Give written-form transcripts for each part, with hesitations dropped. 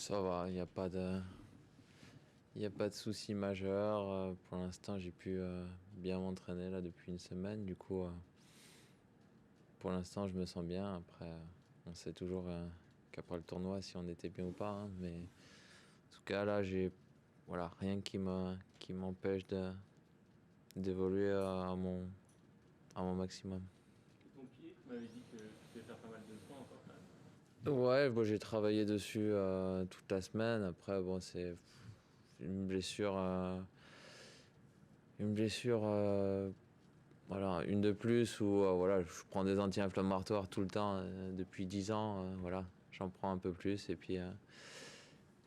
Ça va, il y a pas de souci majeur. Pour l'instant, j'ai pu bien m'entraîner là depuis une semaine. Du coup, pour l'instant, je me sens bien. Après, on sait toujours qu'après le tournoi, si on était bien ou pas, hein. Mais en tout cas, là, j'ai voilà, rien qui m'empêche d'évoluer à mon maximum. Et ton pied, tu m'avais dit que tu devais faire pas mal de soins encore quand même. Ouais, bon, j'ai travaillé dessus toute la semaine. Après, bon, c'est une blessure, une blessure, voilà, une de plus où voilà, je prends des anti-inflammatoires tout le temps depuis 10 ans. Voilà, j'en prends un peu plus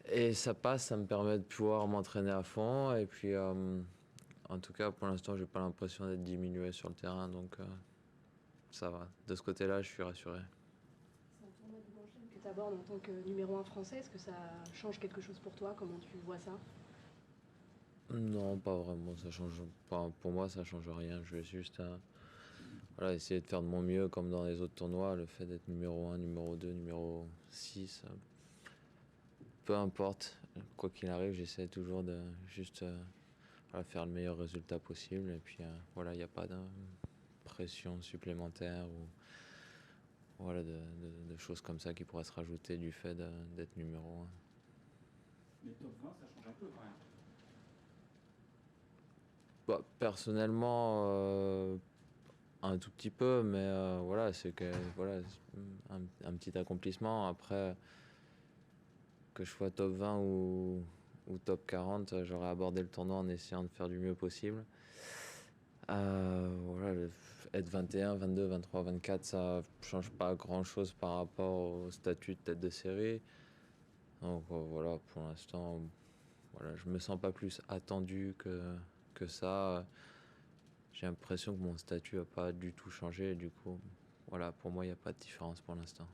et ça passe, ça me permet de pouvoir m'entraîner à fond. Et puis, en tout cas, pour l'instant, j'ai pas l'impression d'être diminué sur le terrain, donc ça va. De ce côté-là, je suis rassuré. C'est un tournoi du Grand Chelem que tu abordes en tant que numéro un français. Est-ce que ça change quelque chose pour toi? Comment tu vois ça? Non, pas vraiment. Ça change pas. Pour moi, ça change rien. Je vais juste voilà, essayer de faire de mon mieux comme dans les autres tournois. Le fait d'être numéro un, numéro 2, numéro 6, peu importe. Quoi qu'il arrive, j'essaie toujours de juste voilà, faire le meilleur résultat possible. Et puis voilà, il n'y a pas de pression supplémentaire ou voilà, de choses comme ça qui pourraient se rajouter du fait d'être numéro un. Mais top 20, ça change un peu quand même. Bah, personnellement, un tout petit peu, mais voilà, c'est que voilà, c'est un petit accomplissement. Après, que je sois top 20 ou top 40, j'aurais abordé le tournoi en essayant de faire du mieux possible. Voilà, être 21, 22, 23, 24, ça change pas grand-chose par rapport au statut de tête de série. Donc voilà, pour l'instant, voilà, je me sens pas plus attendu que ça. J'ai l'impression que mon statut n'a pas du tout changé. Du coup, voilà, pour moi, il n'y a pas de différence pour l'instant.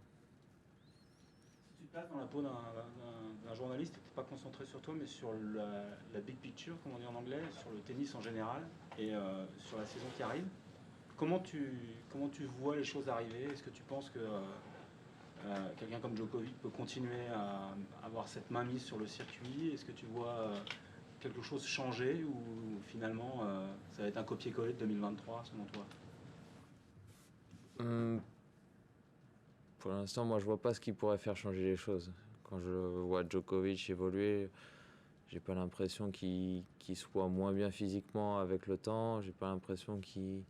Si tu te places dans la peau d'un journaliste et que tu n'es pas concentré sur toi, mais sur la big picture, comme on dit en anglais, sur le tennis en général et sur la saison qui arrive, comment tu vois les choses arriver? Est-ce que tu penses que quelqu'un comme Djokovic peut continuer à avoir cette mainmise sur le circuit? Est-ce que tu vois quelque chose changer ou finalement ça va être un copier-coller de 2023 selon toi? Hum, pour l'instant, moi, je vois pas ce qui pourrait faire changer les choses. Quand je vois Djokovic évoluer, j'ai pas l'impression qu'il soit moins bien physiquement avec le temps. J'ai pas l'impression qu'il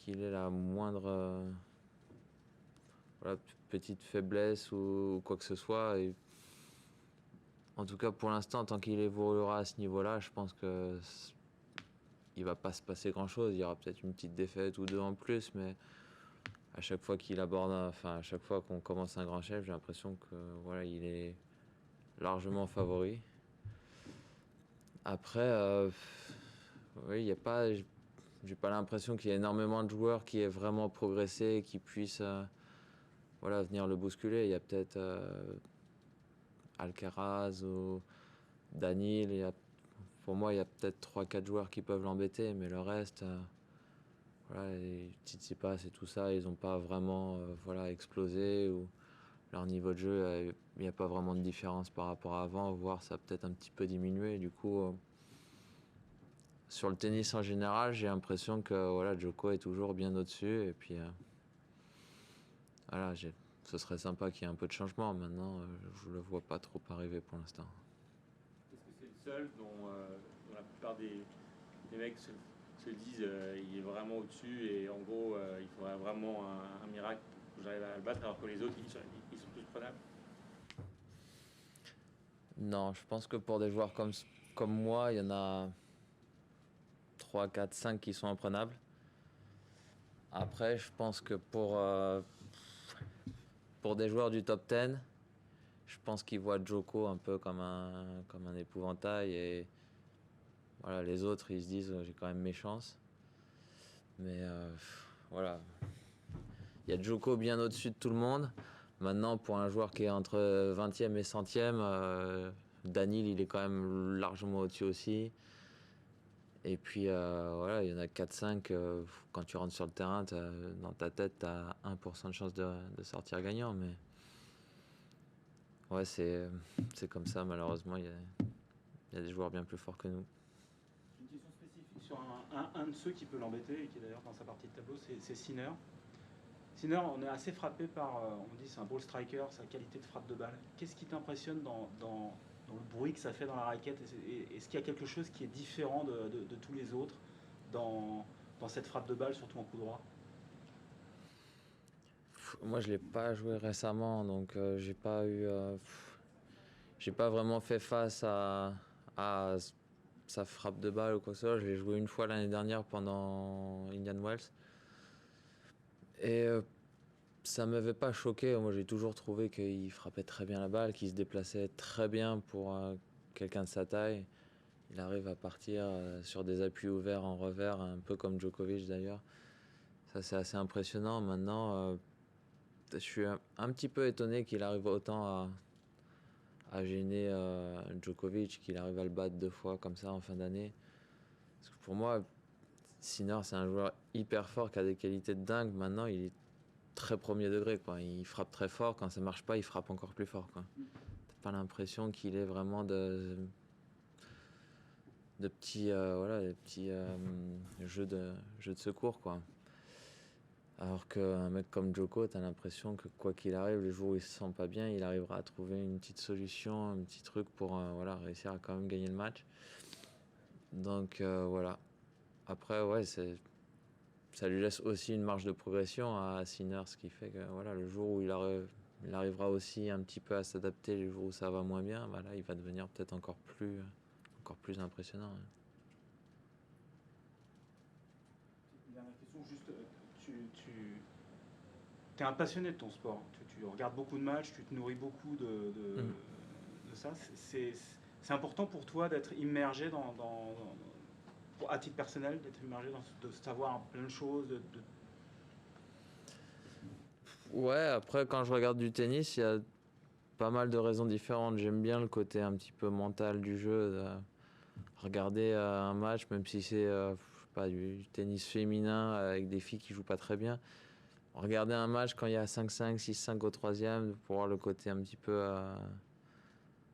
ait la moindre voilà, petite faiblesse ou quoi que ce soit. Et en tout cas, pour l'instant, tant qu'il évoluera à ce niveau-là, je pense que il va pas se passer grand-chose. Il y aura peut-être une petite défaite ou deux en plus, mais à chaque fois qu'il aborde, enfin à chaque fois qu'on commence un grand chef, j'ai l'impression que voilà, il est largement favori. Après, oui, il y a pas, j'ai pas l'impression qu'il y ait énormément de joueurs qui aient vraiment progressé et qui puissent voilà, venir le bousculer. Il y a peut-être Alcaraz ou Danil. Pour moi, il y a peut-être 3-4 joueurs qui peuvent l'embêter, mais le reste, voilà, les Tsitsipas et tout ça, ils n'ont pas vraiment voilà, explosé. Ou leur niveau de jeu, il n'y a pas vraiment de différence par rapport à avant, voire ça a peut-être un petit peu diminué. Du coup, sur le tennis en général, j'ai l'impression que voilà, Djoko est toujours bien au-dessus. Et puis, voilà, ce serait sympa qu'il y ait un peu de changement. Maintenant, je le vois pas trop arriver pour l'instant. Est-ce que c'est le seul dont la plupart des mecs se disent il est vraiment au-dessus et en gros il faudrait vraiment un miracle pour que j'arrive à le battre alors que les autres ils sont tous prenables? Non, je pense que pour des joueurs comme moi, il y en a 3, 4, 5 qui sont imprenables. Après, je pense que pour des joueurs du top 10, je pense qu'ils voient Djoko un peu comme un épouvantail. Et voilà, les autres, ils se disent j'ai quand même mes chances. Mais voilà, il y a Djoko bien au-dessus de tout le monde. Maintenant, pour un joueur qui est entre 20e et 100e, Danil, il est quand même largement au-dessus aussi. Et puis voilà, il y en a 4-5, quand tu rentres sur le terrain, dans ta tête, tu as 1% de chance de sortir gagnant. Mais ouais, c'est comme ça, malheureusement, il y a des joueurs bien plus forts que nous. J'ai une question spécifique sur un de ceux qui peut l'embêter, et qui est d'ailleurs dans sa partie de tableau, c'est Sinner. Sinner, on est assez frappé par, on dit c'est un ball striker, sa qualité de frappe de balle. Qu'est-ce qui t'impressionne dans le bruit que ça fait dans la raquette? Est-ce qu'il y a quelque chose qui est différent de tous les autres dans cette frappe de balle, surtout en coup droit? Moi, je l'ai pas joué récemment, donc j'ai pas vraiment fait face à sa frappe de balle ou quoi que ce soit. Je l'ai joué une fois l'année dernière pendant Indian Wells. Et ça m'avait pas choqué. Moi, j'ai toujours trouvé qu'il frappait très bien la balle, qu'il se déplaçait très bien pour quelqu'un de sa taille. Il arrive à partir sur des appuis ouverts en revers, un peu comme Djokovic d'ailleurs. Ça, c'est assez impressionnant. Maintenant, je suis un petit peu étonné qu'il arrive autant à gêner Djokovic, qu'il arrive à le battre 2 fois comme ça en fin d'année. Parce que pour moi, Sinner, c'est un joueur hyper fort qui a des qualités de dingue. Maintenant, il est très premier degré, quoi. Il frappe très fort. Quand ça marche pas, il frappe encore plus fort, quoi. T'as pas l'impression qu'il est vraiment de petits, des petits jeux de secours, quoi. Alors qu'un mec comme Djoko, t'as l'impression que quoi qu'il arrive, les jours où il se sent pas bien, il arrivera à trouver une petite solution, un petit truc pour réussir à quand même gagner le match. Donc voilà. Après, ouais, ça lui laisse aussi une marge de progression à Sinner, ce qui fait que voilà, le jour où il arrivera aussi un petit peu à s'adapter, les jours où ça va moins bien, bah là, il va devenir peut-être encore plus impressionnant. Hein. Une dernière question, juste, tu es un passionné de ton sport. Tu regardes beaucoup de matchs, tu te nourris beaucoup de ça. C'est important pour toi d'être immergé à titre personnel, d'être immergé de savoir plein de choses. Ouais, après, quand je regarde du tennis, il y a pas mal de raisons différentes. J'aime bien le côté un petit peu mental du jeu. Regarder un match, même si c'est je sais pas, du tennis féminin avec des filles qui jouent pas très bien. Regarder un match quand il y a 5-5, 6-5 au troisième, pour voir le côté un petit peu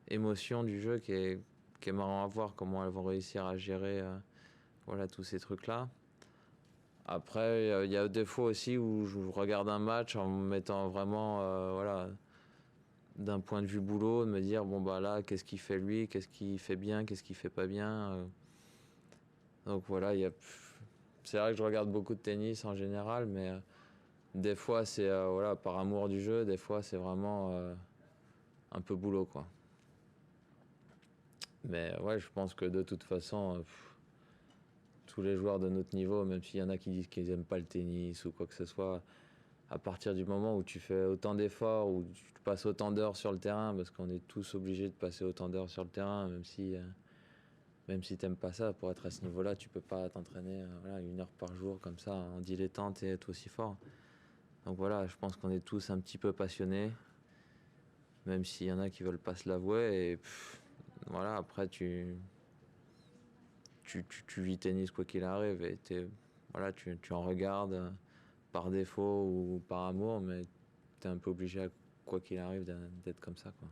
émotion du jeu qui est marrant à voir, comment elles vont réussir à gérer tous ces trucs-là. Après, il y a des fois aussi où je regarde un match en me mettant vraiment d'un point de vue boulot, de me dire bon bah là, qu'est-ce qu'il fait lui, qu'est-ce qu'il fait bien, qu'est-ce qu'il fait pas bien. Donc voilà, c'est vrai que je regarde beaucoup de tennis en général, mais des fois c'est par amour du jeu, des fois c'est vraiment un peu boulot, quoi. Mais ouais, je pense que de toute façon, tous les joueurs de notre niveau, même s'il y en a qui disent qu'ils aiment pas le tennis ou quoi que ce soit, à partir du moment où tu fais autant d'efforts, où tu passes autant d'heures sur le terrain, parce qu'on est tous obligés de passer autant d'heures sur le terrain, même si t'aimes pas ça, pour être à ce niveau-là, tu peux pas t'entraîner 1 heure par jour comme ça en dilettante et être aussi fort. Donc voilà, je pense qu'on est tous un petit peu passionnés, même s'il y en a qui veulent pas se l'avouer. Et voilà, après tu vis tennis quoi qu'il arrive, et tu en regardes par défaut ou par amour, mais t'es un peu obligé, quoi qu'il arrive, d'être comme ça, quoi.